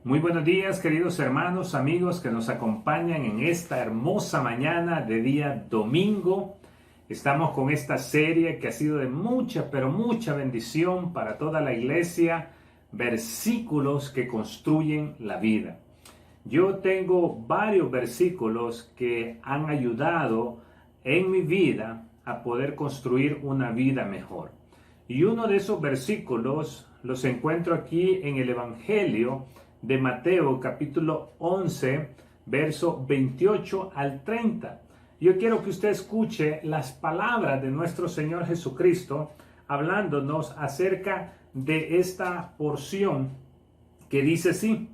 Muy buenos días, queridos hermanos, amigos que nos acompañan en esta hermosa mañana de día domingo. Estamos con esta serie que ha sido de mucha, pero mucha bendición para toda la iglesia, versículos que construyen la vida. Yo tengo varios versículos que han ayudado en mi vida a poder construir una vida mejor. Y uno de esos versículos los encuentro aquí en el Evangelio de Mateo, capítulo 11, verso 28 al 30. Yo quiero que usted escuche las palabras de nuestro Señor Jesucristo hablándonos acerca de esta porción que dice así: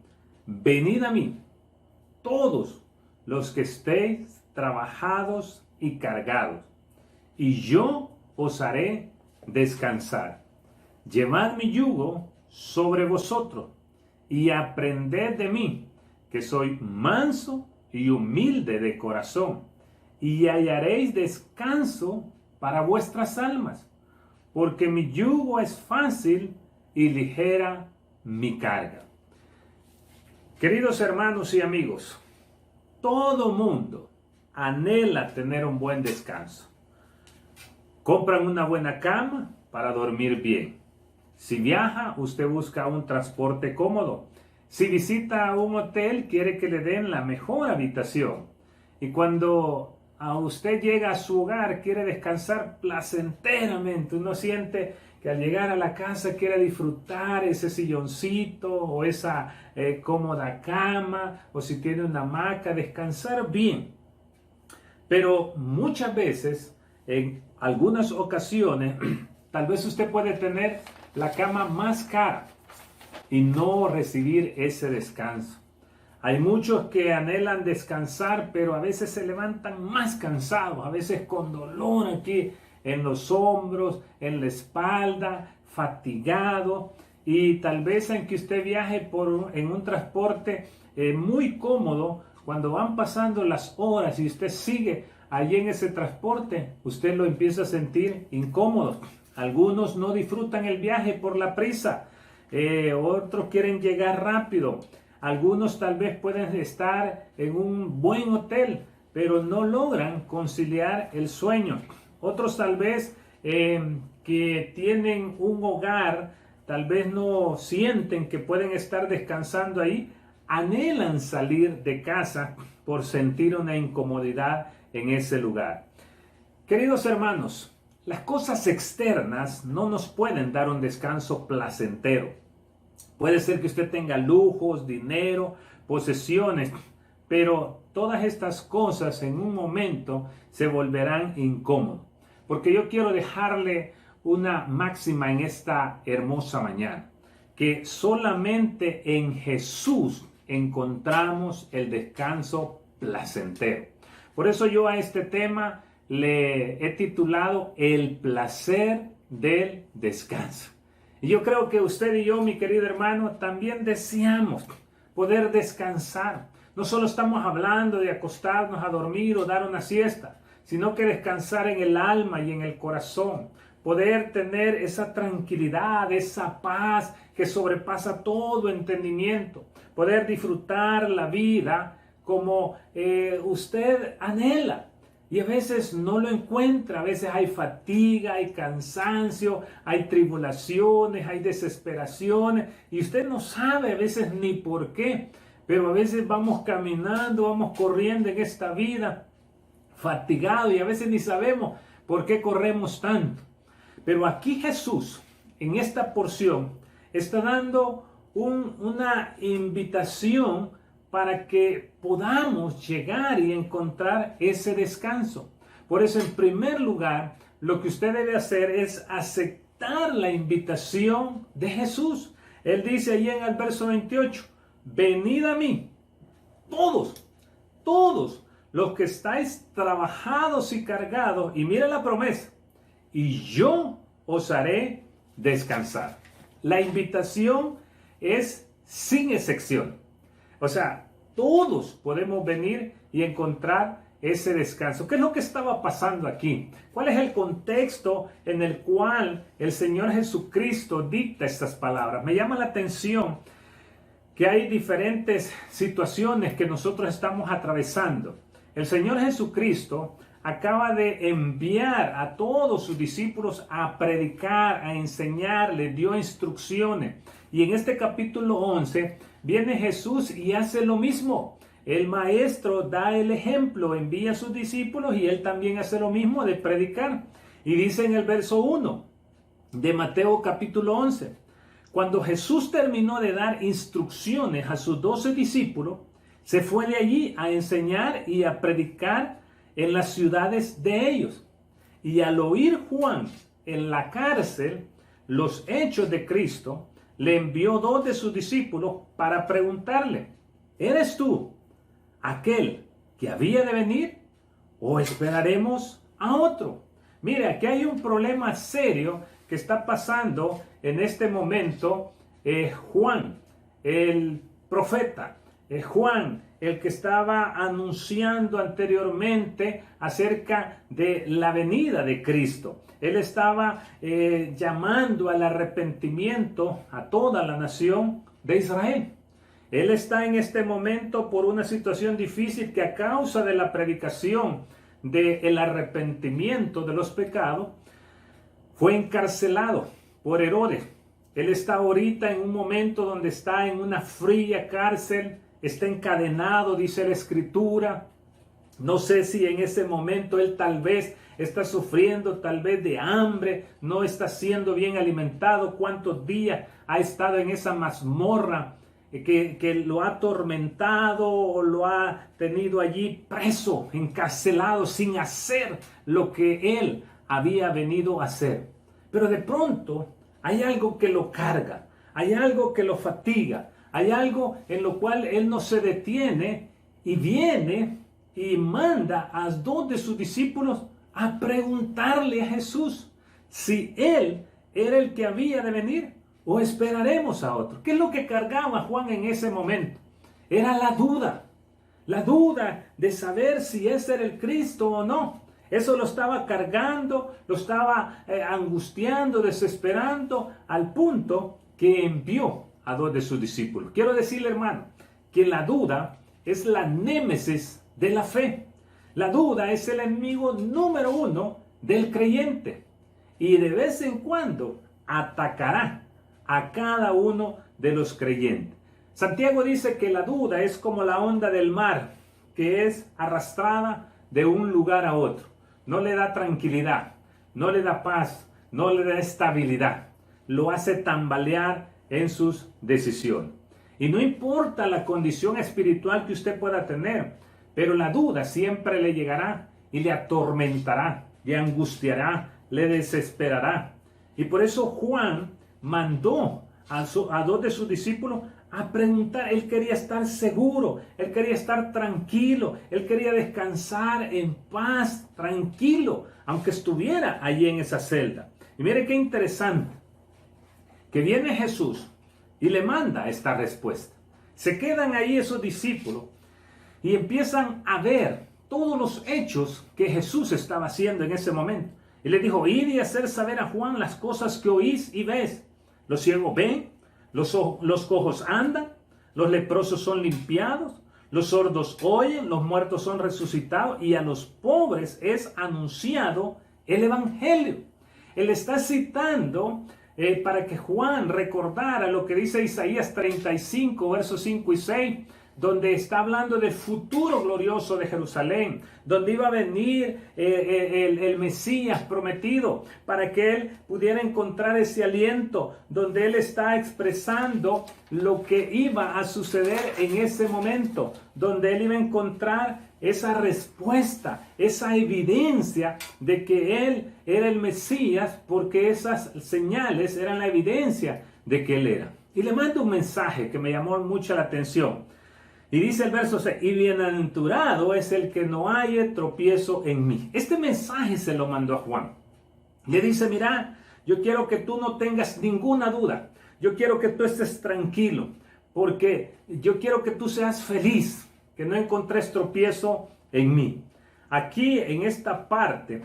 venid a mí, todos los que estéis trabajados y cargados, y yo os haré descansar. Llevad mi yugo sobre vosotros y aprended de mí, que soy manso y humilde de corazón, y hallaréis descanso para vuestras almas, porque mi yugo es fácil y ligera mi carga. Queridos hermanos y amigos, todo mundo anhela tener un buen descanso. Compran una buena cama para dormir bien. Si viaja, usted busca un transporte cómodo. Si visita un hotel, quiere que le den la mejor habitación. Y cuando a usted llega a su hogar, quiere descansar placenteramente. Uno siente que al llegar a la casa quiere disfrutar ese silloncito o esa cómoda cama, o si tiene una hamaca, descansar bien. Pero muchas veces, en algunas ocasiones, tal vez usted puede tener la cama más cara y no recibir ese descanso. Hay muchos que anhelan descansar, pero a veces se levantan más cansados, a veces con dolor aquí en los hombros, en la espalda, fatigado. Y tal vez en que usted viaje en un transporte muy cómodo, cuando van pasando las horas y usted sigue allí en ese transporte, usted lo empieza a sentir incómodo. Algunos no disfrutan el viaje por la prisa, otros quieren llegar rápido. Algunos tal vez pueden estar en un buen hotel, pero no logran conciliar el sueño. Otros tal vez que tienen un hogar, tal vez no sienten que pueden estar descansando ahí, anhelan salir de casa por sentir una incomodidad en ese lugar. Queridos hermanos, las cosas externas no nos pueden dar un descanso placentero. Puede ser que usted tenga lujos, dinero, posesiones, pero todas estas cosas en un momento se volverán incómodas. Porque yo quiero dejarle una máxima en esta hermosa mañana, que solamente en Jesús encontramos el descanso placentero. Por eso yo a este tema le he titulado El placer del descanso. Y yo creo que usted y yo, mi querido hermano, también deseamos poder descansar. No solo estamos hablando de acostarnos a dormir o dar una siesta, sino que descansar en el alma y en el corazón. Poder tener esa tranquilidad, esa paz que sobrepasa todo entendimiento. Poder disfrutar la vida como usted anhela. Y a veces no lo encuentra, a veces hay fatiga, hay cansancio, hay tribulaciones, hay desesperaciones, y usted no sabe a veces ni por qué, pero a veces vamos caminando, vamos corriendo en esta vida, fatigado, y a veces ni sabemos por qué corremos tanto. Pero aquí Jesús, en esta porción, está dando una invitación para que podamos llegar y encontrar ese descanso. Por eso, en primer lugar, lo que usted debe hacer es aceptar la invitación de Jesús. Él dice allí en el verso 28, venid a mí, todos los que estáis trabajados y cargados, y mira la promesa, y yo os haré descansar. La invitación es sin excepción. O sea, todos podemos venir y encontrar ese descanso. ¿Qué es lo que estaba pasando aquí? ¿Cuál es el contexto en el cual el Señor Jesucristo dicta estas palabras? Me llama la atención que hay diferentes situaciones que nosotros estamos atravesando. El Señor Jesucristo acaba de enviar a todos sus discípulos a predicar, a enseñar, les dio instrucciones. Y en este capítulo 11 viene Jesús y hace lo mismo. El maestro da el ejemplo, envía a sus discípulos y él también hace lo mismo de predicar. Y dice en el verso 1 de Mateo capítulo 11, cuando Jesús terminó de dar instrucciones a sus 12 discípulos, se fue de allí a enseñar y a predicar en las ciudades de ellos. Y al oír Juan en la cárcel los hechos de Cristo, le envió 2 de sus discípulos para preguntarle, ¿eres tú aquel que había de venir o esperaremos a otro? Mire, aquí hay un problema serio que está pasando en este momento. Juan, el profeta, Juan, el que estaba anunciando anteriormente acerca de la venida de Cristo. Él estaba llamando al arrepentimiento a toda la nación de Israel. Él está en este momento por una situación difícil que a causa de la predicación del arrepentimiento de los pecados, fue encarcelado por Herodes. Él está ahorita en un momento donde está en una fría cárcel, está encadenado, dice la Escritura. No sé si en ese momento él tal vez está sufriendo tal vez de hambre, no está siendo bien alimentado, cuántos días ha estado en esa mazmorra que lo ha atormentado o lo ha tenido allí preso, encarcelado, sin hacer lo que él había venido a hacer. Pero de pronto hay algo que lo carga, hay algo que lo fatiga, hay algo en lo cual él no se detiene y viene y manda a 2 de sus discípulos a preguntarle a Jesús si él era el que había de venir o esperaremos a otro. ¿Qué es lo que cargaba Juan en ese momento? Era la duda de saber si ese era el Cristo o no. Eso lo estaba cargando, lo estaba angustiando, desesperando, al punto que envió a 2 de sus discípulos. Quiero decirle, hermano, que la duda es la némesis de la fe. La duda es el enemigo número 1 del creyente. Y de vez en cuando atacará a cada uno de los creyentes. Santiago dice que la duda es como la onda del mar, que es arrastrada de un lugar a otro. No le da tranquilidad, no le da paz, no le da estabilidad. Lo hace tambalear en sus decisiones. Y no importa la condición espiritual que usted pueda tener, pero la duda siempre le llegará y le atormentará, le angustiará, le desesperará. Y por eso Juan mandó a 2 de sus discípulos a preguntar. Él quería estar seguro, él quería estar tranquilo, él quería descansar en paz, tranquilo, aunque estuviera allí en esa celda. Y mire qué interesante, que viene Jesús y le manda esta respuesta. Se quedan ahí esos discípulos y empiezan a ver todos los hechos que Jesús estaba haciendo en ese momento. Y le dijo, id y hacer saber a Juan las cosas que oís y ves. Los ciegos ven, los cojos andan, los leprosos son limpiados, los sordos oyen, los muertos son resucitados y a los pobres es anunciado el evangelio. Él está citando para que Juan recordara lo que dice Isaías 35, versos 5 y 6, donde está hablando del futuro glorioso de Jerusalén, donde iba a venir el Mesías prometido, para que él pudiera encontrar ese aliento, donde él está expresando lo que iba a suceder en ese momento, donde él iba a encontrar esa respuesta, esa evidencia de que él era el Mesías, porque esas señales eran la evidencia de que él era. Y le mando un mensaje que me llamó mucho la atención. Y dice el verso 6, y bienaventurado es el que no haya tropiezo en mí. Este mensaje se lo mandó a Juan. Le dice, mira, yo quiero que tú no tengas ninguna duda. Yo quiero que tú estés tranquilo, porque yo quiero que tú seas feliz, que no encontres tropiezo en mí. Aquí, en esta parte,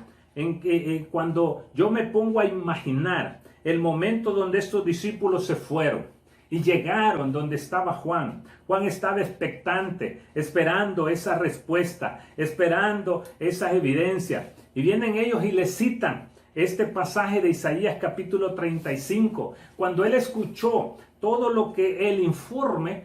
cuando yo me pongo a imaginar el momento donde estos discípulos se fueron, Y llegaron donde estaba Juan. Juan estaba expectante, esperando esa respuesta, esperando esa evidencia. Y vienen ellos y le citan este pasaje de Isaías capítulo 35. Cuando él escuchó todo lo que el informe,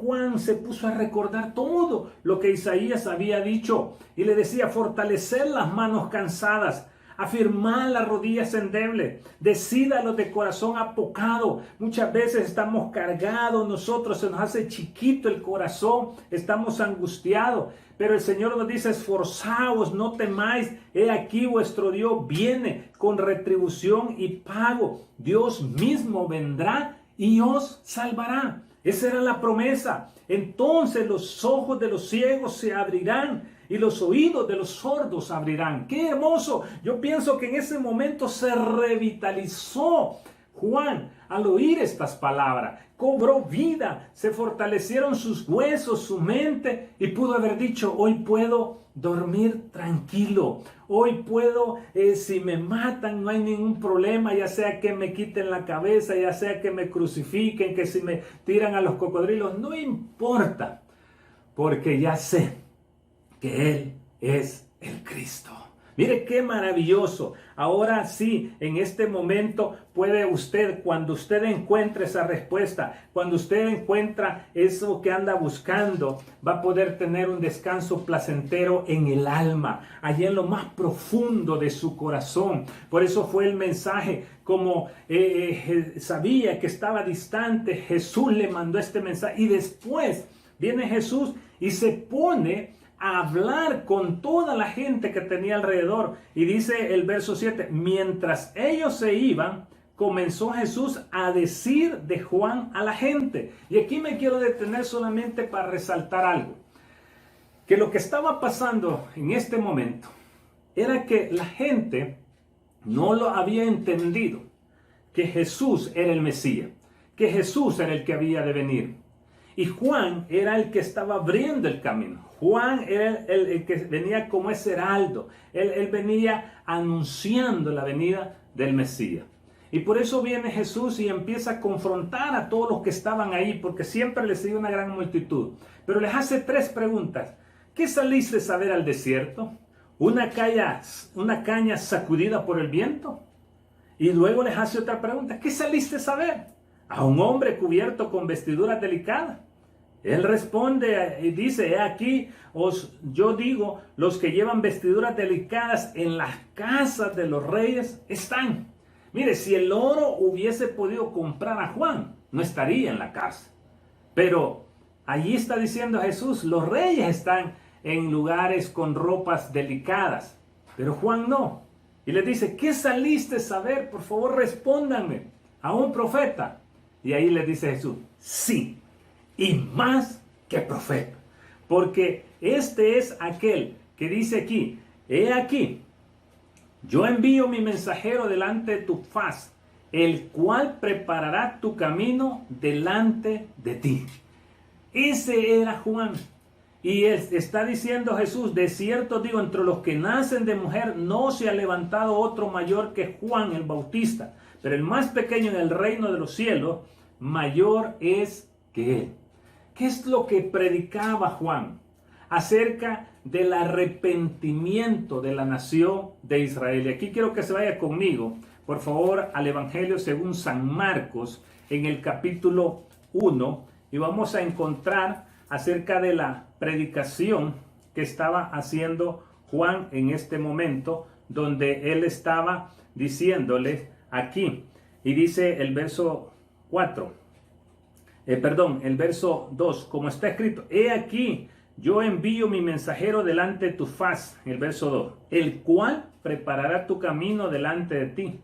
Juan se puso a recordar todo lo que Isaías había dicho. Y le decía: fortalecer las manos cansadas, afirmar las rodillas endebles, decida los de corazón apocado. Muchas veces estamos cargados nosotros, se nos hace chiquito el corazón, estamos angustiados. Pero el Señor nos dice: esforzaos, no temáis, he aquí vuestro Dios viene con retribución y pago. Dios mismo vendrá y os salvará. Esa era la promesa. Entonces los ojos de los ciegos se abrirán y los oídos de los sordos abrirán. ¡Qué hermoso! Yo pienso que en ese momento se revitalizó Juan al oír estas palabras. Cobró vida, se fortalecieron sus huesos, su mente, y pudo haber dicho: hoy puedo dormir tranquilo. Hoy puedo, si me matan, no hay ningún problema, ya sea que me quiten la cabeza, ya sea que me crucifiquen, que si me tiran a los cocodrilos, no importa, porque ya sé que Él es el Cristo. Mire qué maravilloso. Ahora sí, en este momento puede usted, cuando usted encuentre esa respuesta, cuando usted encuentra eso que anda buscando, va a poder tener un descanso placentero en el alma, allí en lo más profundo de su corazón. Por eso fue el mensaje, como sabía que estaba distante, Jesús le mandó este mensaje, y después viene Jesús y se pone a hablar con toda la gente que tenía alrededor. Y dice el verso 7, mientras ellos se iban, comenzó Jesús a decir de Juan a la gente. Y aquí me quiero detener solamente para resaltar algo. Que lo que estaba pasando en este momento era que la gente no lo había entendido, que Jesús era el Mesías, que Jesús era el que había de venir. Y Juan era el que estaba abriendo el camino. Juan era el que venía como ese heraldo. Él venía anunciando la venida del Mesías. Y por eso viene Jesús y empieza a confrontar a todos los que estaban ahí, porque siempre les sigue una gran multitud. Pero les hace 3 preguntas. ¿Qué saliste a ver al desierto? ¿Una caña sacudida por el viento? Y luego les hace otra pregunta. ¿Qué saliste a ver? ¿A un hombre cubierto con vestiduras delicadas? Él responde y dice: he aquí, yo digo, los que llevan vestiduras delicadas en las casas de los reyes están. Mire, si el oro hubiese podido comprar a Juan, no estaría en la casa. Pero allí está diciendo Jesús: los reyes están en lugares con ropas delicadas, pero Juan no. Y le dice: ¿qué saliste a ver? Por favor, respóndanme. ¿A un profeta? Y ahí le dice Jesús: sí, y más que profeta. Porque este es aquel que dice aquí: he aquí, yo envío mi mensajero delante de tu faz, el cual preparará tu camino delante de ti. Ese era Juan. Y está diciendo Jesús: de cierto digo, entre los que nacen de mujer no se ha levantado otro mayor que Juan el Bautista, pero el más pequeño en el reino de los cielos mayor es que él. ¿Qué es lo que predicaba Juan? Acerca del arrepentimiento de la nación de Israel. Y aquí quiero que se vaya conmigo, por favor, al Evangelio según San Marcos, en el capítulo 1, y vamos a encontrar acerca de la predicación que estaba haciendo Juan en este momento, donde él estaba diciéndoles aquí, y dice el verso 4, el verso 2, como está escrito: he aquí, yo envío mi mensajero delante de tu faz, el verso 2, el cual preparará tu camino delante de ti.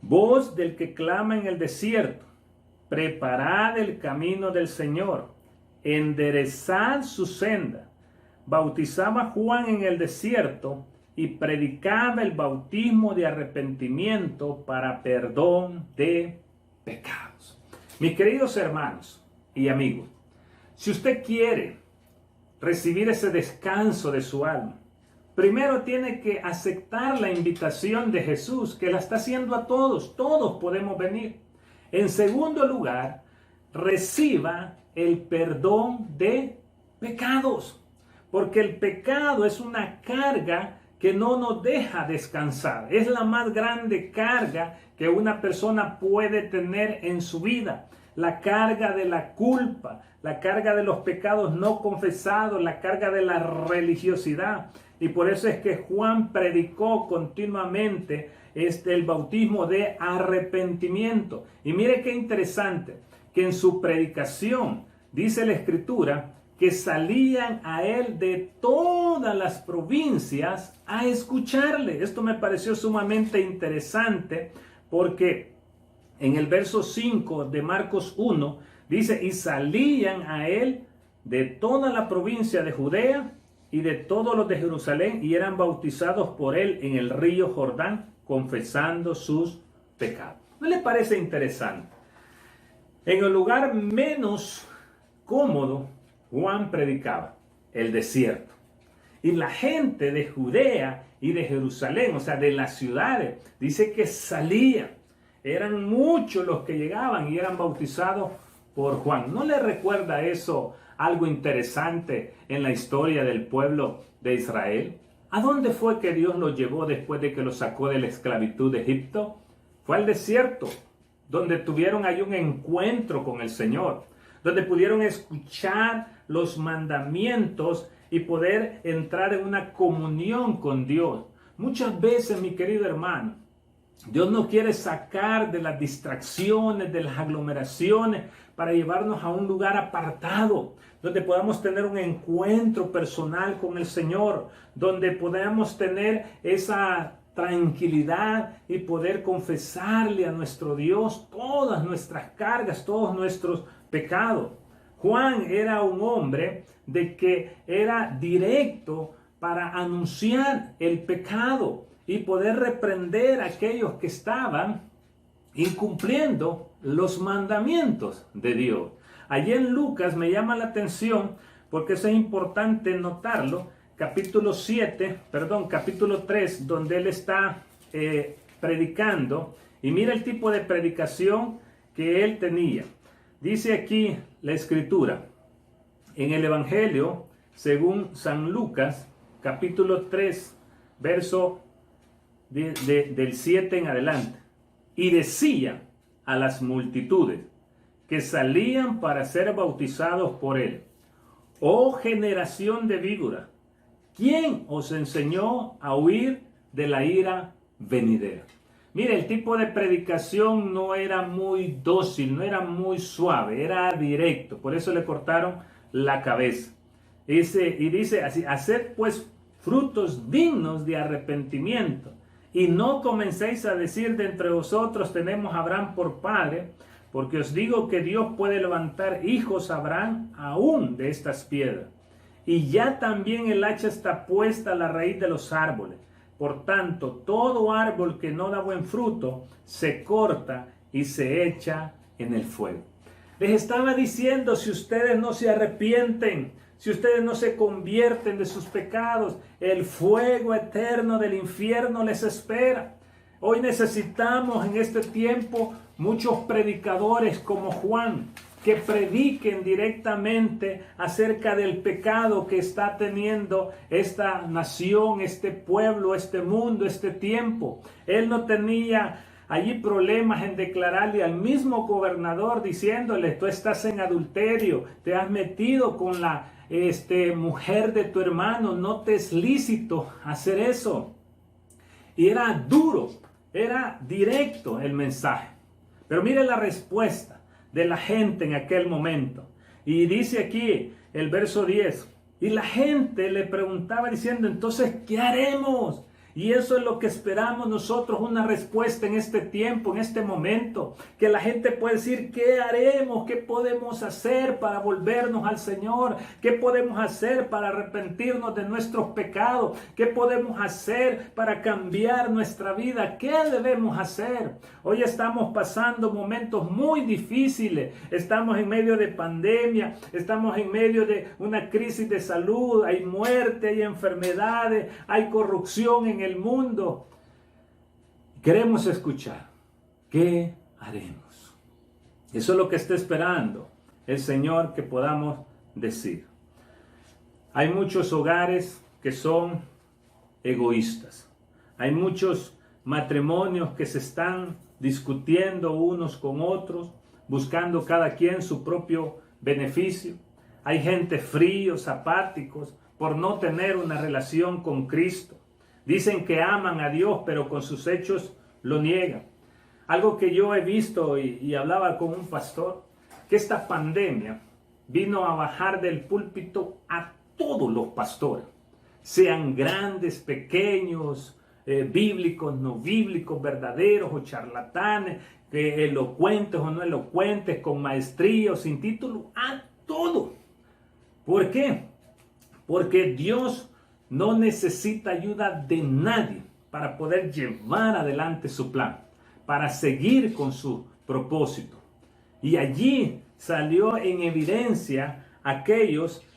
Voz del que clama en el desierto: preparad el camino del Señor, enderezad su senda. Bautizaba Juan en el desierto y predicaba el bautismo de arrepentimiento para perdón de pecados. Mis queridos hermanos y amigos, si usted quiere recibir ese descanso de su alma, primero tiene que aceptar la invitación de Jesús, que la está haciendo a todos. Todos podemos venir. En segundo lugar, reciba el perdón de pecados, porque el pecado es una carga que no nos deja descansar. Es la más grande carga que una persona puede tener en su vida. La carga de la culpa, la carga de los pecados no confesados, la carga de la religiosidad. Y por eso es que Juan predicó continuamente el bautismo de arrepentimiento. Y mire qué interesante, que en su predicación, dice la Escritura, que salían a él de todas las provincias a escucharle. Esto me pareció sumamente interesante porque en el verso 5 de Marcos 1 dice, y salían a él de toda la provincia de Judea y de todos los de Jerusalén y eran bautizados por él en el río Jordán, confesando sus pecados. ¿No le parece interesante? En el lugar menos cómodo, Juan predicaba, el desierto. Y la gente de Judea y de Jerusalén, o sea, de las ciudades, dice que salían. Eran muchos los que llegaban y eran bautizados por Juan. ¿No le recuerda eso algo interesante en la historia del pueblo de Israel? ¿A dónde fue que Dios los llevó después de que los sacó de la esclavitud de Egipto? Fue al desierto, donde tuvieron ahí un encuentro con el Señor, donde pudieron escuchar los mandamientos y poder entrar en una comunión con Dios. Muchas veces, mi querido hermano, Dios nos quiere sacar de las distracciones, de las aglomeraciones, para llevarnos a un lugar apartado, donde podamos tener un encuentro personal con el Señor, donde podamos tener esa tranquilidad y poder confesarle a nuestro Dios todas nuestras cargas, todos nuestros pecados. Juan era un hombre de que era directo para anunciar el pecado y poder reprender a aquellos que estaban incumpliendo los mandamientos de Dios. Allí en Lucas me llama la atención porque eso es importante notarlo, capítulo 3, donde él está predicando, y mira el tipo de predicación que él tenía. Dice aquí la Escritura, en el Evangelio, según San Lucas, capítulo 3, verso del 7 en adelante. Y decía a las multitudes que salían para ser bautizados por él: oh generación de víboras, ¿quién os enseñó a huir de la ira venidera? Mire, el tipo de predicación no era muy dócil, no era muy suave, era directo. Por eso le cortaron la cabeza. Y dice así: haced pues frutos dignos de arrepentimiento. Y no comencéis a decir de entre vosotros, tenemos a Abraham por padre, porque os digo que Dios puede levantar hijos a Abraham aún de estas piedras. Y ya también el hacha está puesta a la raíz de los árboles. Por tanto, todo árbol que no da buen fruto se corta y se echa en el fuego. Les estaba diciendo, si ustedes no se arrepienten, si ustedes no se convierten de sus pecados, el fuego eterno del infierno les espera. Hoy necesitamos en este tiempo muchos predicadores como Juan, que prediquen directamente acerca del pecado que está teniendo esta nación, este pueblo, este mundo, este tiempo. Él no tenía allí problemas en declararle al mismo gobernador diciéndole: tú estás en adulterio, te has metido con la mujer de tu hermano, no te es lícito hacer eso. Y era duro, era directo el mensaje. Pero mire la respuesta de la gente en aquel momento. Y dice aquí el verso 10, y la gente le preguntaba diciendo: entonces, ¿qué haremos? Y eso es lo que esperamos nosotros, una respuesta en este tiempo, en este momento. Que la gente pueda decir: ¿qué haremos? ¿Qué podemos hacer para volvernos al Señor? ¿Qué podemos hacer para arrepentirnos de nuestros pecados? ¿Qué podemos hacer para cambiar nuestra vida? ¿Qué debemos hacer? Hoy estamos pasando momentos muy difíciles. Estamos en medio de pandemia, estamos en medio de una crisis de salud, hay muerte, hay enfermedades, hay corrupción en el mundo. Queremos escuchar: ¿qué haremos? Eso es lo que está esperando el Señor que podamos decir. Hay muchos hogares que son egoístas. Hay muchos matrimonios que se están discutiendo unos con otros, buscando cada quien su propio beneficio. Hay gente fríos, apáticos, por no tener una relación con Cristo. Dicen que aman a Dios, pero con sus hechos lo niegan. Algo que yo he visto y hablaba con un pastor, que esta pandemia vino a bajar del púlpito a todos los pastores, sean grandes, pequeños, bíblicos, no bíblicos, verdaderos o charlatanes, elocuentes o no elocuentes, con maestría o sin título, a todo. ¿Por qué? Porque Dios no necesita ayuda de nadie para poder llevar adelante su plan, para seguir con su propósito. Y allí salió en evidencia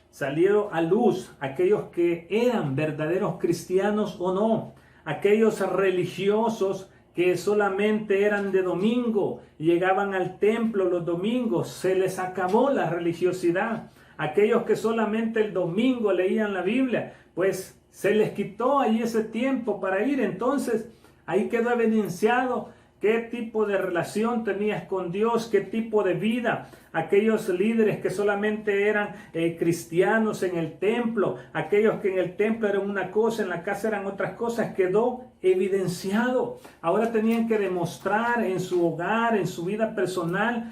salieron a luz aquellos que eran verdaderos cristianos o no, aquellos religiosos que solamente eran de domingo, llegaban al templo los domingos, se les acabó la religiosidad. Aquellos que solamente el domingo leían la Biblia, pues se les quitó ahí ese tiempo para ir. Entonces ahí quedó evidenciado qué tipo de relación tenías con Dios, qué tipo de vida. Aquellos líderes que solamente eran cristianos en el templo, aquellos que en el templo eran una cosa, en la casa eran otras cosas, quedó evidenciado. Ahora tenían que demostrar en su hogar, en su vida personal,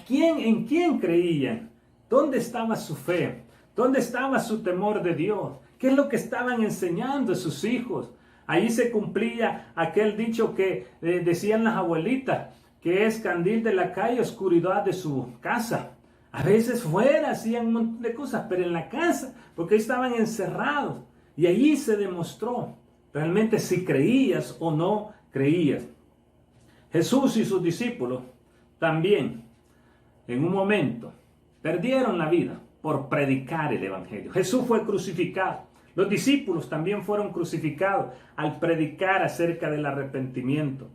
en quién creían, dónde estaba su fe, dónde estaba su temor de Dios, qué es lo que estaban enseñando a sus hijos. Ahí se cumplía aquel dicho que decían las abuelitas, que es candil de la calle, oscuridad de su casa. A veces fuera hacían un montón de cosas, pero en la casa, porque estaban encerrados. Y allí se demostró realmente si creías o no creías. Jesús y sus discípulos también, en un momento, perdieron la vida por predicar el evangelio. Jesús fue crucificado. Los discípulos también fueron crucificados al predicar acerca del arrepentimiento.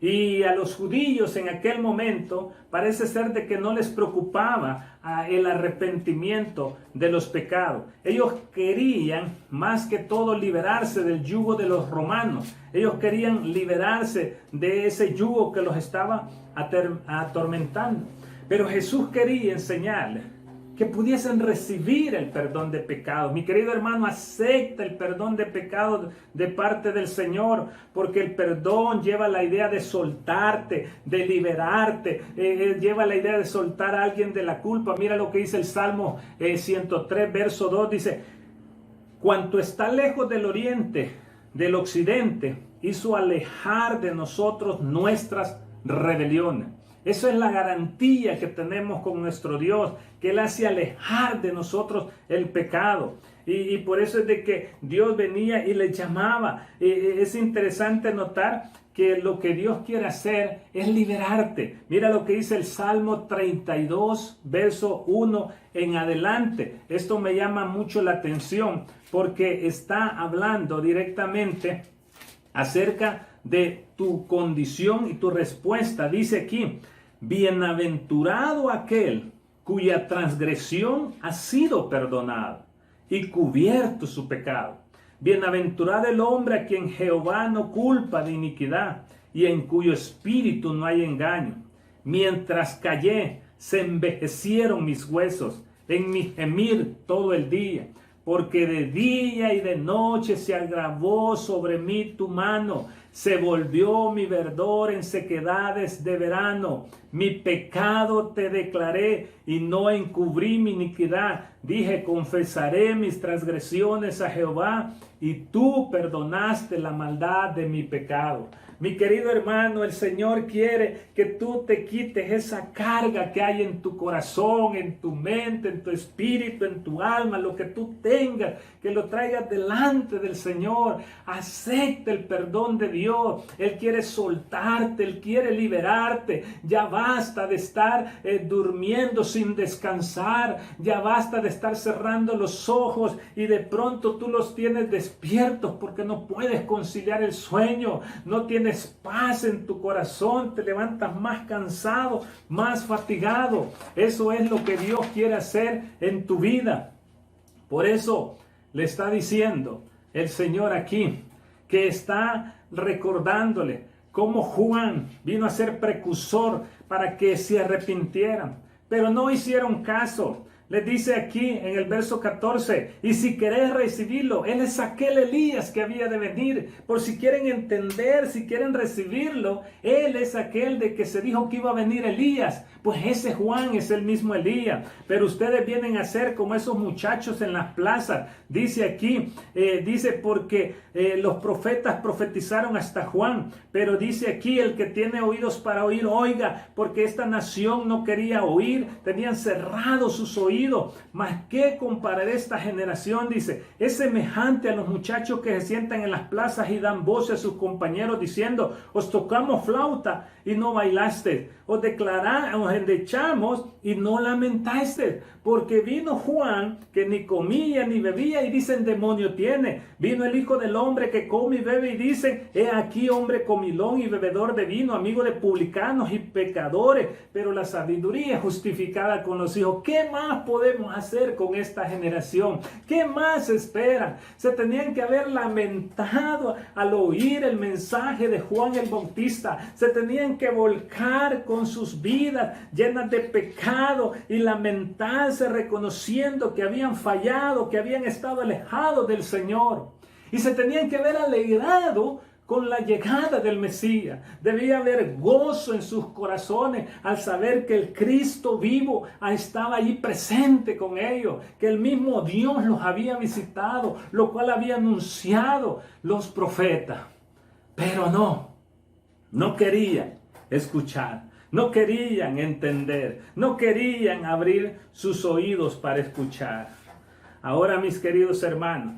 Y a los judíos en aquel momento parece ser de que no les preocupaba el arrepentimiento de los pecados. Ellos querían más que todo liberarse del yugo de los romanos. Ellos querían liberarse de ese yugo que los estaba atormentando. Pero Jesús quería enseñarles que pudiesen recibir el perdón de pecados. Mi querido hermano, acepta el perdón de pecados de parte del Señor, porque el perdón lleva la idea de soltarte, de liberarte, lleva la idea de soltar a alguien de la culpa. Mira lo que dice el Salmo 103, verso 2, dice: cuanto está lejos del oriente, del occidente, hizo alejar de nosotros nuestras rebeliones. Eso es la garantía que tenemos con nuestro Dios, que Él hace alejar de nosotros el pecado. Y por eso es de que Dios venía y le llamaba. Es interesante notar que lo que Dios quiere hacer es liberarte. Mira lo que dice el Salmo 32, verso 1 en adelante. Esto me llama mucho la atención porque está hablando directamente acerca de tu condición y tu respuesta. Dice aquí: bienaventurado aquel cuya transgresión ha sido perdonada y cubierto su pecado. Bienaventurado el hombre a quien Jehová no culpa de iniquidad y en cuyo espíritu no hay engaño. Mientras callé, se envejecieron mis huesos en mi gemir todo el día, porque de día y de noche se agravó sobre mí tu mano. Se volvió mi verdor en sequedades de verano. Mi pecado te declaré y no encubrí mi iniquidad. Dije: confesaré mis transgresiones a Jehová, y tú perdonaste la maldad de mi pecado. Mi querido hermano, el Señor quiere que tú te quites esa carga que hay en tu corazón, en tu mente, en tu espíritu, en tu alma, lo que tú tengas, que lo traigas delante del Señor. Acepta el perdón de Dios. Él quiere soltarte, Él quiere liberarte. Ya basta de estar durmiendo sin descansar. Ya basta de estar cerrando los ojos y de pronto tú los tienes despiertos porque no puedes conciliar el sueño. No tienes tienes paz en tu corazón, te levantas más cansado, más fatigado. Eso es lo que Dios quiere hacer en tu vida. Por eso le está diciendo el Señor aquí, que está recordándole cómo Juan vino a ser precursor para que se arrepintieran, pero no hicieron caso. Les dice aquí en el verso 14, y si queréis recibirlo, Él es aquel Elías que había de venir. Por si quieren entender, si quieren recibirlo, Él es aquel de que se dijo que iba a venir Elías. Pues ese Juan es el mismo Elías. Pero ustedes vienen a ser como esos muchachos en las plazas. Dice aquí, dice porque los profetas profetizaron hasta Juan. Pero dice aquí, el que tiene oídos para oír, oiga, porque esta nación no quería oír, tenían cerrados sus oídos. Mas qué compararé esta generación, dice, es semejante a los muchachos que se sientan en las plazas y dan voces a sus compañeros diciendo, os tocamos flauta y no bailaste, os declaramos, os endechamos y no lamentaste, porque vino Juan que ni comía ni bebía y dicen demonio tiene, vino el Hijo del Hombre que come y bebe y dicen, he aquí hombre comilón y bebedor de vino, amigo de publicanos y pecadores, pero la sabiduría es justificada con los hijos. ¿Qué más podemos hacer con esta generación? ¿Qué más esperan? Se tenían que haber lamentado al oír el mensaje de Juan el Bautista, se tenían que volcar con sus vidas llenas de pecado y lamentarse reconociendo que habían fallado, que habían estado alejados del Señor, y se tenían que haber alegrado con la llegada del Mesías. Debía haber gozo en sus corazones al saber que el Cristo vivo estaba allí presente con ellos, que el mismo Dios los había visitado, lo cual había anunciado los profetas. Pero no querían escuchar, no querían entender, no querían abrir sus oídos para escuchar. Ahora, mis queridos hermanos,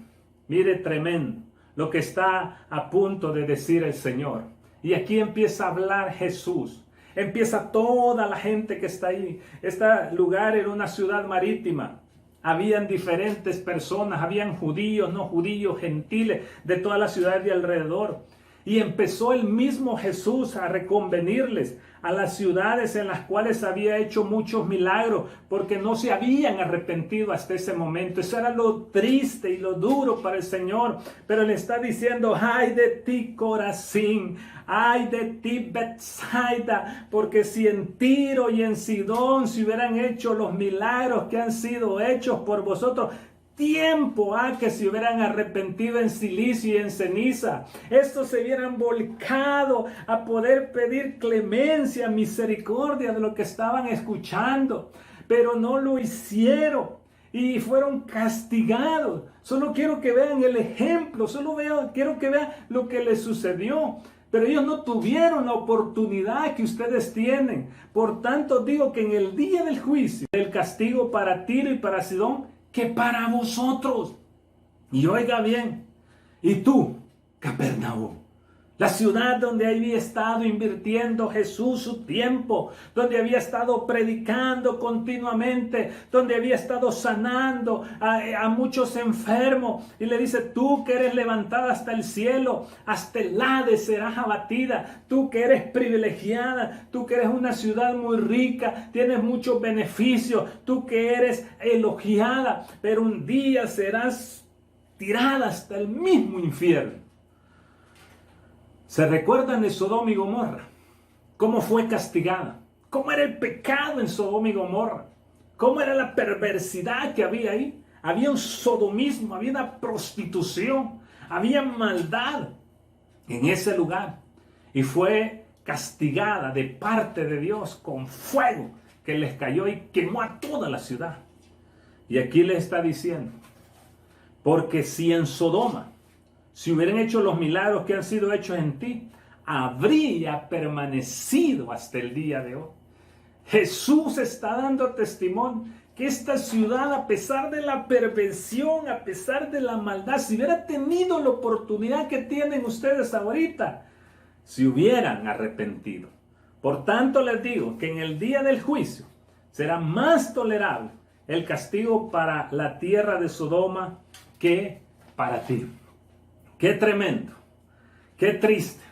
mire tremendo lo que está a punto de decir el Señor. Y aquí empieza a hablar Jesús. Empieza toda la gente que está ahí. Este lugar era una ciudad marítima. Habían diferentes personas, habían judíos, no judíos, gentiles de toda la ciudad de alrededor. Y empezó el mismo Jesús a reconvenirles a las ciudades en las cuales había hecho muchos milagros, porque no se habían arrepentido hasta ese momento. Eso era lo triste y lo duro para el Señor. Pero le está diciendo, ay de ti Corazín, ay de ti Betsaida, porque si en Tiro y en Sidón se hubieran hecho los milagros que han sido hechos por vosotros, tiempo que se hubieran arrepentido en silicio y en ceniza. Estos se hubieran volcado a poder pedir clemencia, misericordia de lo que estaban escuchando, pero no lo hicieron y fueron castigados. Solo quiero que vean el ejemplo, quiero que vean lo que les sucedió. Pero ellos no tuvieron la oportunidad que ustedes tienen. Por tanto digo que en el día del juicio, el castigo para Tiro y para Sidón, que para vosotros. Y oiga bien, y tú, Capernaum, la ciudad donde había estado invirtiendo Jesús su tiempo, donde había estado predicando continuamente, donde había estado sanando a muchos enfermos, y le dice, tú que eres levantada hasta el cielo, hasta el Hades serás abatida, tú que eres privilegiada, tú que eres una ciudad muy rica, tienes muchos beneficios, tú que eres elogiada, pero un día serás tirada hasta el mismo infierno. ¿Se recuerdan de Sodoma y Gomorra? ¿Cómo fue castigada? ¿Cómo era el pecado en Sodoma y Gomorra? ¿Cómo era la perversidad que había ahí? Había un sodomismo, había una prostitución, había maldad en ese lugar. Y fue castigada de parte de Dios con fuego que les cayó y quemó a toda la ciudad. Y aquí les está diciendo, porque si en Sodoma si hubieran hecho los milagros que han sido hechos en ti, habría permanecido hasta el día de hoy. Jesús está dando testimonio que esta ciudad, a pesar de la perversión, a pesar de la maldad, si hubiera tenido la oportunidad que tienen ustedes ahorita, se hubieran arrepentido. Por tanto les digo que en el día del juicio será más tolerable el castigo para la tierra de Sodoma que para ti. Qué tremendo, qué triste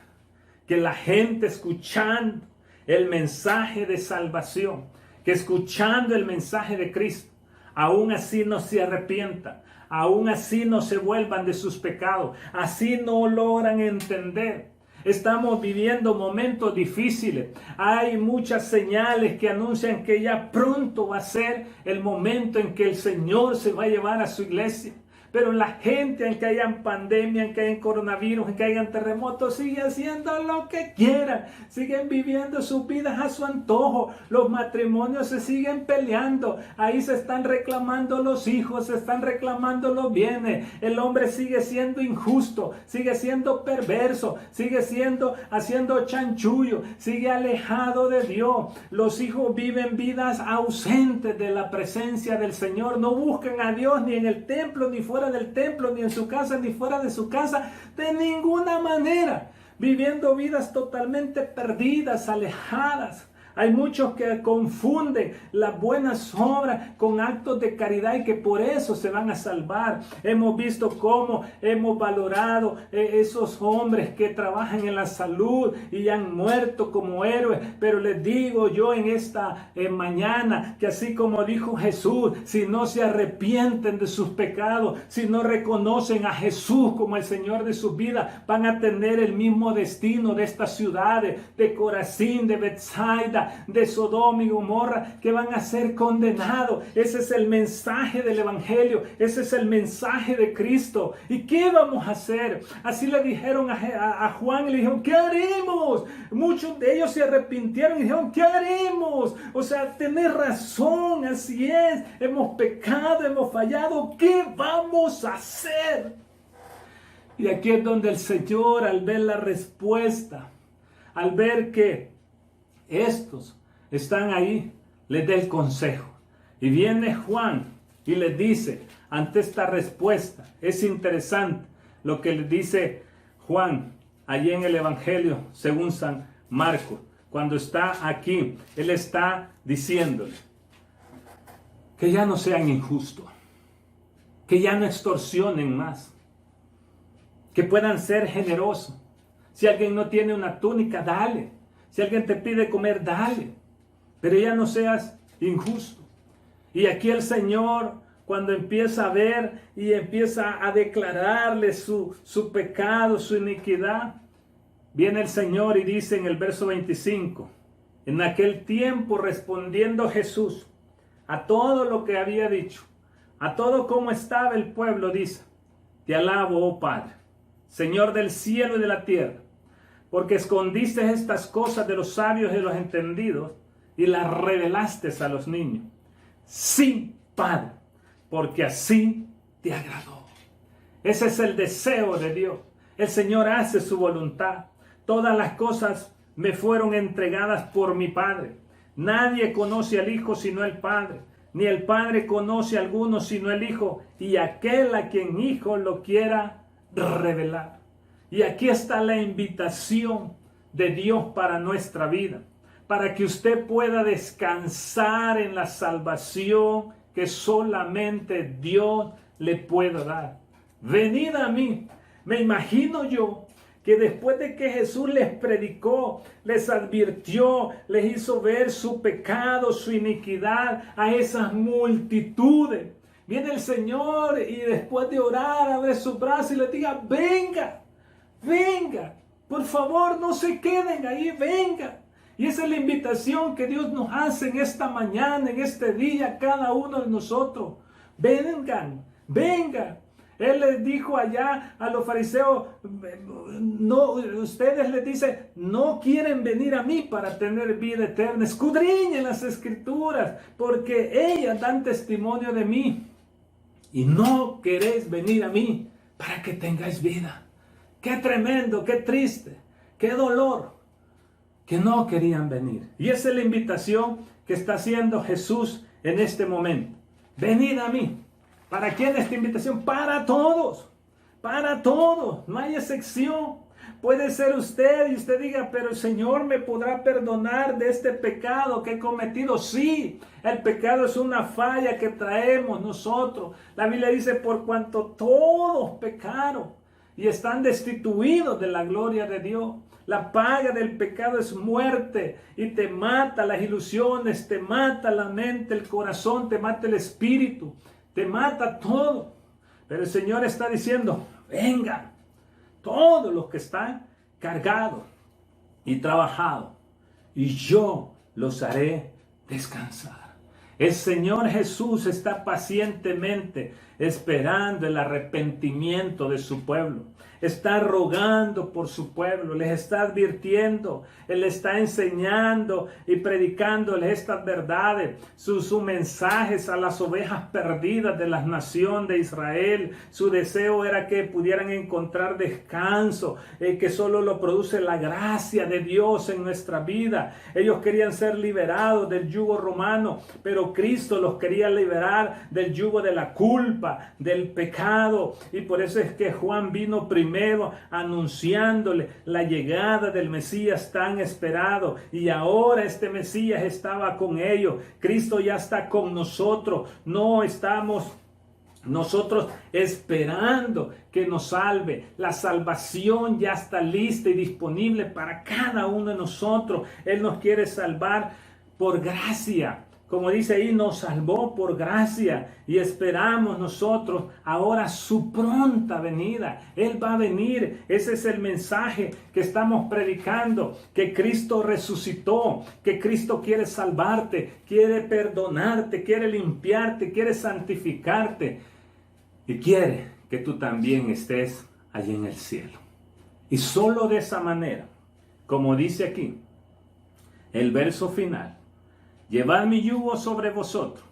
que la gente escuchando el mensaje de salvación, que escuchando el mensaje de Cristo, aún así no se arrepientan, aún así no se vuelvan de sus pecados, así no logran entender. Estamos viviendo momentos difíciles. Hay muchas señales que anuncian que ya pronto va a ser el momento en que el Señor se va a llevar a su iglesia. Pero la gente, aunque haya pandemia, aunque haya coronavirus, aunque haya terremotos, sigue haciendo lo que quieran. Siguen viviendo sus vidas a su antojo. Los matrimonios se siguen peleando. Ahí se están reclamando los hijos, se están reclamando los bienes. El hombre sigue siendo injusto, sigue siendo perverso, sigue haciendo chanchullo, sigue alejado de Dios. Los hijos viven vidas ausentes de la presencia del Señor. No buscan a Dios ni en el templo, ni fuera del templo, ni en su casa, ni fuera de su casa, de ninguna manera, viviendo vidas totalmente perdidas, alejadas. Hay muchos que confunden las buenas obras con actos de caridad y que por eso se van a salvar. Hemos visto cómo hemos valorado esos hombres que trabajan en la salud y han muerto como héroes. Pero les digo yo en esta mañana que así como dijo Jesús, si no se arrepienten de sus pecados, si no reconocen a Jesús como el Señor de sus vidas, van a tener el mismo destino de estas ciudades, de Corazín, de Betsaida, de Sodoma y Gomorra, que van a ser condenados. Ese es el mensaje del Evangelio, ese es el mensaje de Cristo. ¿Y qué vamos a hacer? Así le dijeron a Juan, le dijeron, ¿qué haremos? Muchos de ellos se arrepintieron y dijeron, ¿qué haremos? O sea, tenés razón, así es, hemos pecado, hemos fallado, ¿qué vamos a hacer? Y aquí es donde el Señor, al ver la respuesta, al ver que estos están ahí, les da el consejo. Y viene Juan y les dice, ante esta respuesta, es interesante lo que les dice Juan allí en el Evangelio según San Marcos. Cuando está aquí, él está diciéndoles que ya no sean injustos, que ya no extorsionen más, que puedan ser generosos. Si alguien no tiene una túnica, dale. Si alguien te pide comer, dale. Pero ya no seas injusto. Y aquí el Señor, cuando empieza a ver y empieza a declararle su pecado, su iniquidad, viene el Señor y dice en el verso 25, en aquel tiempo respondiendo Jesús a todo lo que había dicho, a todo como estaba el pueblo, dice, te alabo, oh Padre, Señor del cielo y de la tierra, porque escondiste estas cosas de los sabios y de los entendidos y las revelaste a los niños. Sí, Padre, porque así te agradó. Ese es el deseo de Dios. El Señor hace su voluntad. Todas las cosas me fueron entregadas por mi Padre. Nadie conoce al Hijo sino el Padre, ni el Padre conoce a alguno sino el Hijo, y aquel a quien Hijo lo quiera revelar. Y aquí está la invitación de Dios para nuestra vida, para que usted pueda descansar en la salvación que solamente Dios le puede dar. Venid a mí. Me imagino yo que después de que Jesús les predicó, les advirtió, les hizo ver su pecado, su iniquidad a esas multitudes, viene el Señor y después de orar abre su brazo y les diga, venga. Venga, por favor, no se queden ahí, venga. Y esa es la invitación que Dios nos hace en esta mañana, en este día, cada uno de nosotros. Vengan, vengan. Él les dijo allá a los fariseos, no, ustedes les dicen, no quieren venir a mí para tener vida eterna. Escudriñen las escrituras, porque ellas dan testimonio de mí. Y no queréis venir a mí para que tengáis vida. Qué tremendo, qué triste, qué dolor, que no querían venir. Y esa es la invitación que está haciendo Jesús en este momento. Venid a mí. ¿Para quién esta invitación? Para todos, no hay excepción. Puede ser usted y usted diga, pero el Señor me podrá perdonar de este pecado que he cometido. Sí, el pecado es una falla que traemos nosotros. La Biblia dice, por cuanto todos pecaron y están destituidos de la gloria de Dios. La paga del pecado es muerte y te mata las ilusiones, te mata la mente, el corazón, te mata el espíritu, te mata todo. Pero el Señor está diciendo, vengan todos los que están cargados y trabajados, y yo los haré descansar. El Señor Jesús está pacientemente esperando el arrepentimiento de su pueblo. Está rogando por su pueblo, les está advirtiendo, Él está enseñando y predicándoles estas verdades, sus mensajes a las ovejas perdidas de la nación de Israel. Su deseo era que pudieran encontrar descanso, que solo lo produce la gracia de Dios en nuestra vida. Ellos querían ser liberados del yugo romano, pero Cristo los quería liberar del yugo de la culpa, del pecado, y por eso es que Juan vino primero anunciándole la llegada del Mesías tan esperado, y ahora este Mesías estaba con ellos. Cristo ya está con nosotros, no estamos nosotros esperando que nos salve. La salvación ya está lista y disponible para cada uno de nosotros. Él nos quiere salvar por gracia. Como dice ahí, nos salvó por gracia y esperamos nosotros ahora su pronta venida. Él va a venir. Ese es el mensaje que estamos predicando, que Cristo resucitó, que Cristo quiere salvarte, quiere perdonarte, quiere limpiarte, quiere santificarte y quiere que tú también estés allí en el cielo. Y solo de esa manera, como dice aquí el verso final, llevad mi yugo sobre vosotros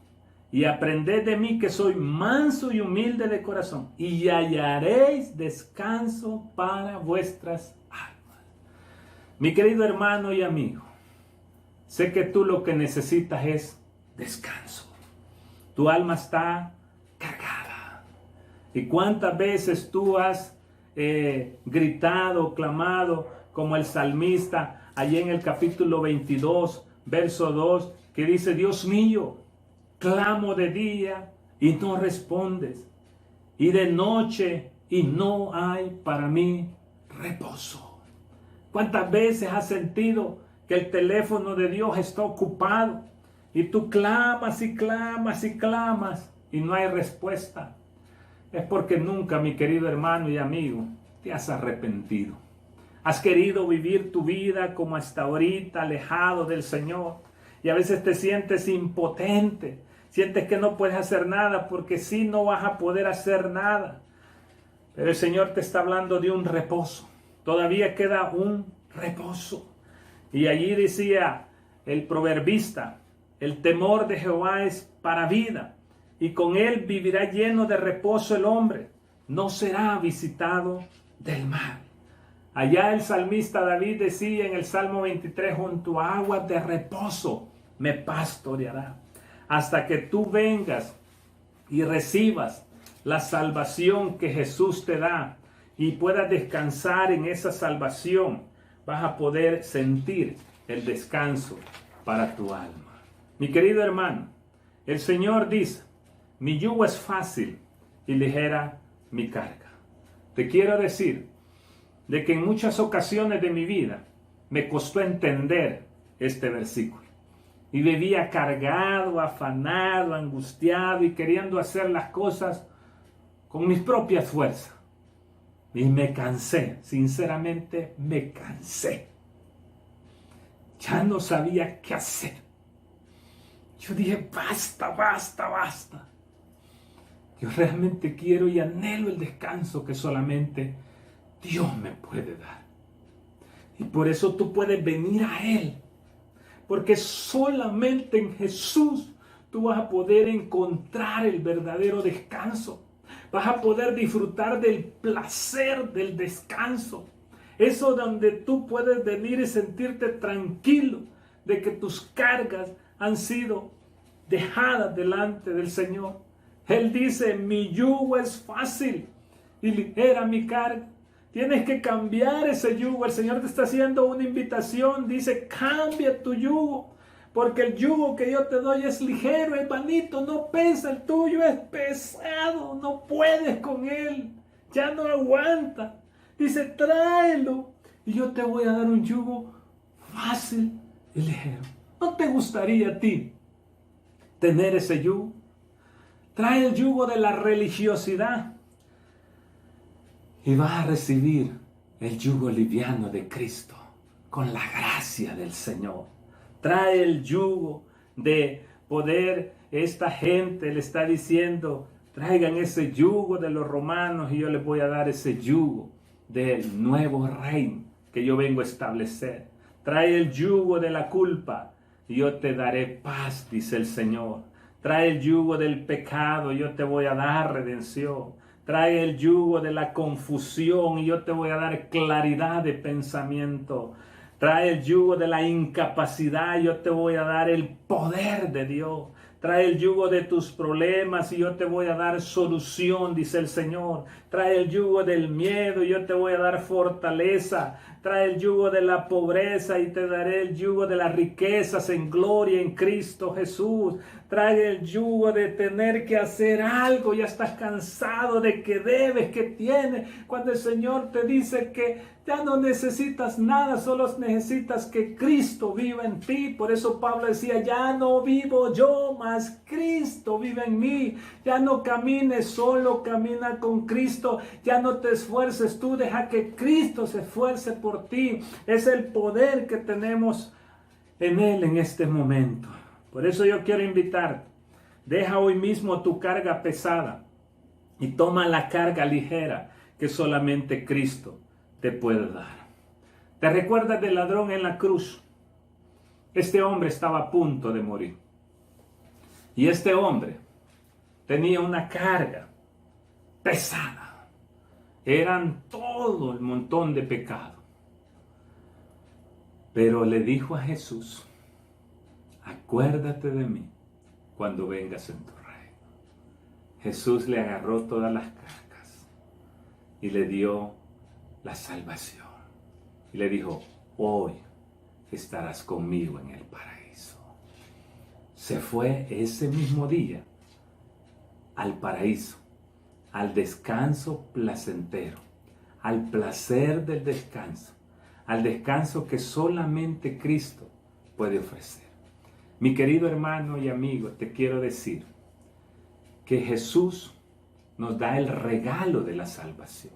y aprended de mí, que soy manso y humilde de corazón, y hallaréis descanso para vuestras almas. Mi querido hermano y amigo, sé que tú lo que necesitas es descanso. Tu alma está cargada. ¿Y cuántas veces tú has gritado, clamado, como el salmista, allí en el capítulo 22, verso 2, que dice, Dios mío, clamo de día y no respondes, y de noche y no hay para mí reposo? ¿Cuántas veces has sentido que el teléfono de Dios está ocupado y tú clamas y clamas y clamas y no hay respuesta? Es porque nunca, mi querido hermano y amigo, te has arrepentido. Has querido vivir tu vida como hasta ahorita, alejado del Señor. Y a veces te sientes impotente, sientes que no puedes hacer nada, porque sí, no vas a poder hacer nada. Pero el Señor te está hablando de un reposo. Todavía queda un reposo. Y allí decía el proverbista, el temor de Jehová es para vida, y con él vivirá lleno de reposo el hombre. No será visitado del mal. Allá el salmista David decía en el Salmo 23, junto a aguas de reposo me pastoreará, hasta que tú vengas y recibas la salvación que Jesús te da y puedas descansar en esa salvación. Vas a poder sentir el descanso para tu alma. Mi querido hermano, el Señor dice, mi yugo es fácil y ligera mi carga. Te quiero decir de que en muchas ocasiones de mi vida me costó entender este versículo. Y vivía cargado, afanado, angustiado y queriendo hacer las cosas con mis propias fuerzas. Y me cansé, sinceramente me cansé. Ya no sabía qué hacer. Yo dije, basta, basta, basta. Yo realmente quiero y anhelo el descanso que solamente Dios me puede dar. Y por eso tú puedes venir a Él. Porque solamente en Jesús tú vas a poder encontrar el verdadero descanso. Vas a poder disfrutar del placer del descanso. Eso donde tú puedes venir y sentirte tranquilo de que tus cargas han sido dejadas delante del Señor. Él dice, mi yugo es fácil y ligera mi carga. Tienes que cambiar ese yugo. El Señor te está haciendo una invitación. Dice, cambia tu yugo. Porque el yugo que yo te doy es ligero, es vanito, no pesa. El tuyo es pesado, no puedes con él. Ya no aguanta. Dice, tráelo y yo te voy a dar un yugo fácil y ligero. ¿No te gustaría a ti tener ese yugo? Trae el yugo de la religiosidad y vas a recibir el yugo liviano de Cristo con la gracia del Señor. Trae el yugo de poder, esta gente le está diciendo, traigan ese yugo de los romanos y yo les voy a dar ese yugo del nuevo reino que yo vengo a establecer. Trae el yugo de la culpa y yo te daré paz, dice el Señor. Trae el yugo del pecado y yo te voy a dar redención. Trae el yugo de la confusión y yo te voy a dar claridad de pensamiento. Trae el yugo de la incapacidad y yo te voy a dar el poder de Dios. Trae el yugo de tus problemas y yo te voy a dar solución, dice el Señor. Trae el yugo del miedo y yo te voy a dar fortaleza. Trae el yugo de la pobreza y te daré el yugo de las riquezas en gloria en Cristo Jesús. Trae el yugo de tener que hacer algo, ya estás cansado de que debes, que tienes. Cuando el Señor te dice que ya no necesitas nada, solo necesitas que Cristo viva en ti. Por eso Pablo decía, ya no vivo yo, mas Cristo vive en mí. Ya no camines solo, camina con Cristo. Ya no te esfuerces tú, deja que Cristo se esfuerce por ti. Es el poder que tenemos en Él en este momento. Por eso yo quiero invitarte, deja hoy mismo tu carga pesada y toma la carga ligera que solamente Cristo te puede dar. ¿Te recuerdas del ladrón en la cruz? Este hombre estaba a punto de morir. Y este hombre tenía una carga pesada. Eran todo el montón de pecado. Pero le dijo a Jesús, acuérdate de mí cuando vengas en tu reino. Jesús le agarró todas las cargas y le dio la salvación. Y le dijo, hoy estarás conmigo en el paraíso. Se fue ese mismo día al paraíso, al descanso placentero, al placer del descanso, al descanso que solamente Cristo puede ofrecer. Mi querido hermano y amigo, te quiero decir que Jesús nos da el regalo de la salvación.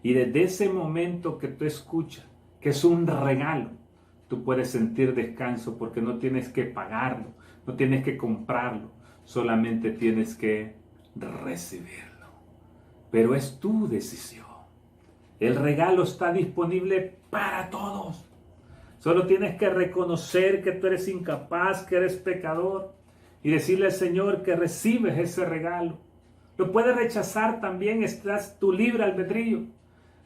Y desde ese momento que tú escuchas que es un regalo, tú puedes sentir descanso porque no tienes que pagarlo, no tienes que comprarlo, solamente tienes que recibirlo. Pero es tu decisión. El regalo está disponible para todos. Solo tienes que reconocer que tú eres incapaz, que eres pecador y decirle al Señor que recibes ese regalo. Lo puedes rechazar también, estás tu libre albedrío.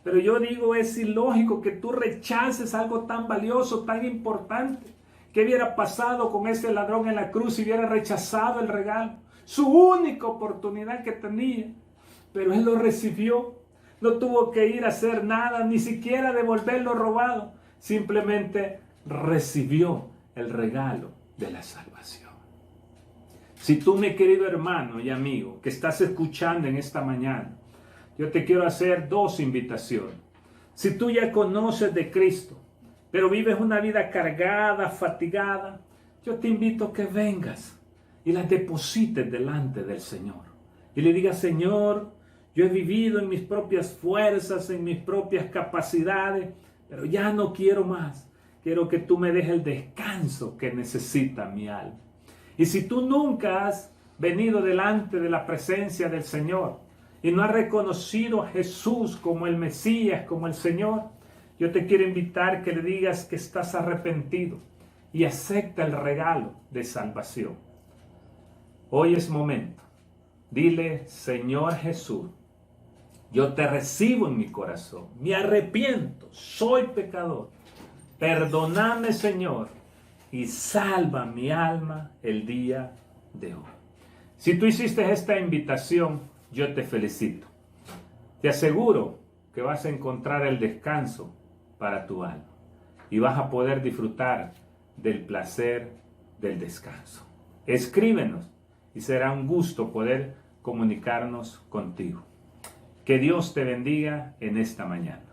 Pero yo digo, es ilógico que tú rechaces algo tan valioso, tan importante. ¿Qué hubiera pasado con ese ladrón en la cruz si hubiera rechazado el regalo? Su única oportunidad que tenía. Pero él lo recibió. No tuvo que ir a hacer nada, ni siquiera devolver lo robado. Simplemente recibió el regalo de la salvación. Si tú, mi querido hermano y amigo, que estás escuchando en esta mañana, yo te quiero hacer dos invitaciones. Si tú ya conoces de Cristo, pero vives una vida cargada, fatigada, yo te invito a que vengas y las deposites delante del Señor. Y le digas, Señor, yo he vivido en mis propias fuerzas, en mis propias capacidades, pero ya no quiero más. Quiero que tú me des el descanso que necesita mi alma. Y si tú nunca has venido delante de la presencia del Señor y no has reconocido a Jesús como el Mesías, como el Señor, yo te quiero invitar que le digas que estás arrepentido y acepta el regalo de salvación. Hoy es momento. Dile, Señor Jesús, yo te recibo en mi corazón, me arrepiento, soy pecador. Perdóname, Señor, y salva mi alma el día de hoy. Si tú hiciste esta invitación, yo te felicito. Te aseguro que vas a encontrar el descanso para tu alma y vas a poder disfrutar del placer del descanso. Escríbenos y será un gusto poder comunicarnos contigo. Que Dios te bendiga en esta mañana.